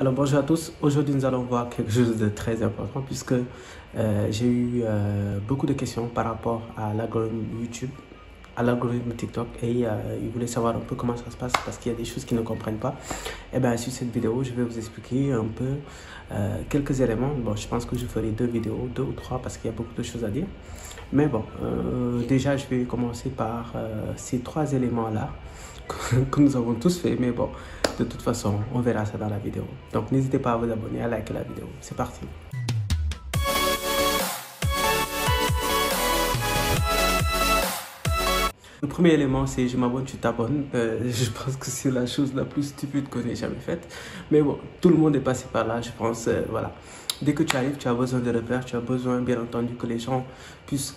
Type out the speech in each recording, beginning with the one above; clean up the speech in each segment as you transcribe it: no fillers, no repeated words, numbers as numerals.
Alors bonjour à tous, aujourd'hui nous allons voir quelque chose de très important puisque j'ai eu beaucoup de questions par rapport à l'algorithme YouTube, à l'algorithme TikTok et ils voulaient savoir un peu comment ça se passe parce qu'il y a des choses qu'ils ne comprennent pas. Et bien sur cette vidéo je vais vous expliquer un peu quelques éléments. Bon, je pense que je ferai deux vidéos, deux ou trois parce qu'il y a beaucoup de choses à dire. Mais bon, déjà je vais commencer par ces trois éléments-là que nous avons tous fait, mais bon, de toute façon, on verra ça dans la vidéo. Donc, n'hésitez pas à vous abonner, à liker la vidéo. C'est parti. Le premier élément, c'est je m'abonne, tu t'abonnes. Je pense que c'est la chose la plus stupide qu'on ait jamais faite. Mais bon, tout le monde est passé par là, je pense. Voilà. Dès que tu arrives, tu as besoin de repères, tu as besoin, bien entendu, que les gens puissent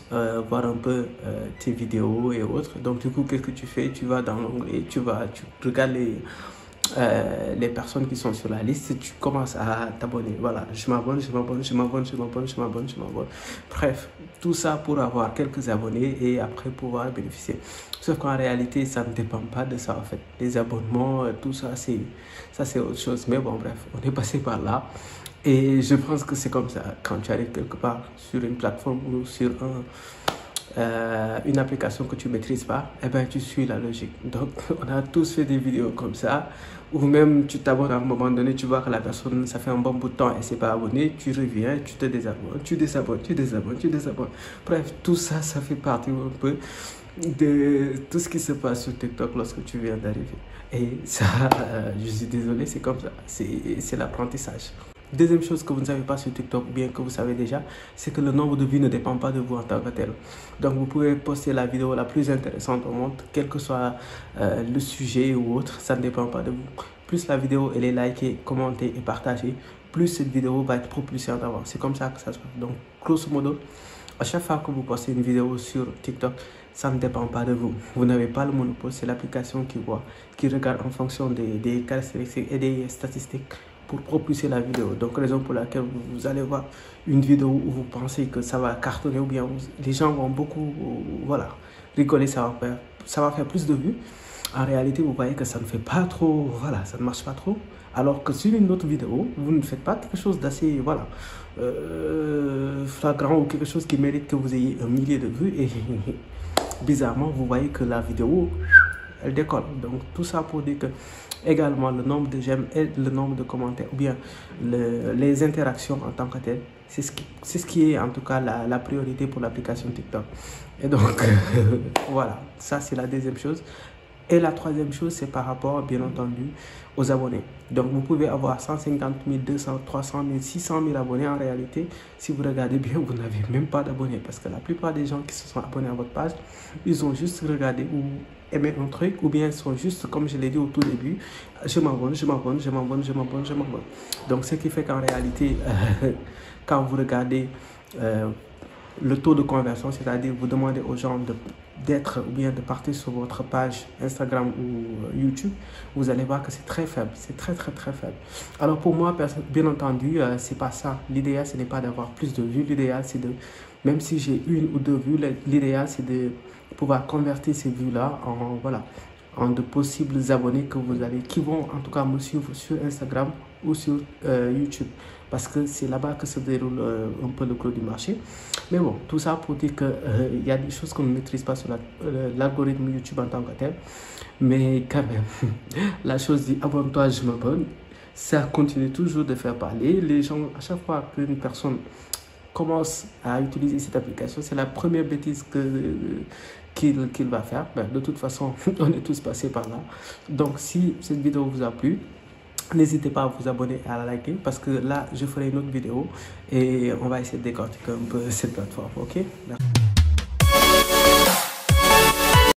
voir un peu tes vidéos et autres. Donc, du coup, qu'est-ce que tu fais? Tu vas dans l'onglet, tu regardes les personnes qui sont sur la liste, tu commences à t'abonner. Voilà, je m'abonne. Bref, tout ça pour avoir quelques abonnés et après pouvoir bénéficier. Sauf qu'en réalité, ça ne dépend pas de ça en fait. Les abonnements, tout ça, c'est autre chose. Mais bon, bref, on est passé par là. Et je pense que c'est comme ça. Quand tu arrives quelque part sur une plateforme ou sur une application que tu ne maîtrises pas, eh ben, tu suis la logique. Donc, on a tous fait des vidéos comme ça, ou même tu t'abonnes à un moment donné, tu vois que la personne, ça fait un bon bout de temps, elle ne s'est pas abonnée, tu reviens, tu te désabonnes, tu désabonnes. Bref, tout ça, ça fait partie un peu de tout ce qui se passe sur TikTok lorsque tu viens d'arriver. Et ça, je suis désolé, c'est comme ça, c'est l'apprentissage. Deuxième chose que vous ne savez pas sur TikTok, bien que vous savez déjà, c'est que le nombre de vues ne dépend pas de vous en tant que tel. Donc vous pouvez poster la vidéo la plus intéressante au monde, quel que soit le sujet ou autre, ça ne dépend pas de vous. Plus la vidéo elle est likée, commentée et partagée, plus cette vidéo va être propulsée en avant. C'est comme ça que ça se passe. Donc grosso modo, à chaque fois que vous postez une vidéo sur TikTok, ça ne dépend pas de vous. Vous n'avez pas le monopole, c'est l'application qui voit, qui regarde en fonction des caractéristiques et des statistiques pour propulser la vidéo. Donc, raison pour laquelle vous allez voir une vidéo où vous pensez que ça va cartonner ou bien les gens vont beaucoup voilà, rigoler, ça va faire plus de vues. En réalité, vous voyez que ça ne fait pas trop, voilà, ça ne marche pas trop. Alors que sur une autre vidéo, vous ne faites pas quelque chose d'assez, voilà, flagrant ou quelque chose qui mérite que vous ayez 1 millier de vues et bizarrement, vous voyez que la vidéo, elle décolle. Donc, tout ça pour dire que également le nombre de j'aime et le nombre de commentaires ou bien les interactions en tant que tel, c'est ce qui est en tout cas la priorité pour l'application TikTok. Et donc, voilà, ça c'est la deuxième chose. Et la troisième chose, c'est par rapport, bien entendu, aux abonnés. Donc, vous pouvez avoir 150 000, 200 300 000, 600 000 abonnés. En réalité, si vous regardez bien, vous n'avez même pas d'abonnés. Parce que la plupart des gens qui se sont abonnés à votre page, ils ont juste regardé ou aimé un truc. Ou bien ils sont juste, comme je l'ai dit au tout début, je m'abonne. Donc, ce qui fait qu'en réalité, quand vous regardez le taux de conversion, c'est-à-dire vous demandez aux gens d'être ou bien de partir sur votre page Instagram ou YouTube, vous allez voir que c'est très faible, c'est très faible. Alors pour moi, bien entendu, c'est pas ça. L'idéal, ce n'est pas d'avoir plus de vues. L'idéal, c'est de, même si j'ai une ou deux vues, l'idéal, c'est de pouvoir convertir ces vues-là en, voilà, en de possibles abonnés qui vont en tout cas me suivre sur Instagram ou sur YouTube. Parce que c'est là-bas que se déroule un peu le gros du marché. Mais bon, tout ça pour dire qu'il y a des choses qu'on ne maîtrise pas sur l'algorithme YouTube en tant que tel. Mais quand même, la chose dit abonne-toi, je m'abonne. Ça continue toujours de faire parler. Les gens, à chaque fois qu'une personne commence à utiliser cette application, c'est la première bêtise qu'il va faire. Ben, de toute façon, on est tous passés par là. Donc, si cette vidéo vous a plu, n'hésitez pas à vous abonner et à la liker parce que là, je ferai une autre vidéo et on va essayer de décortiquer un peu cette plateforme. Ok? Merci.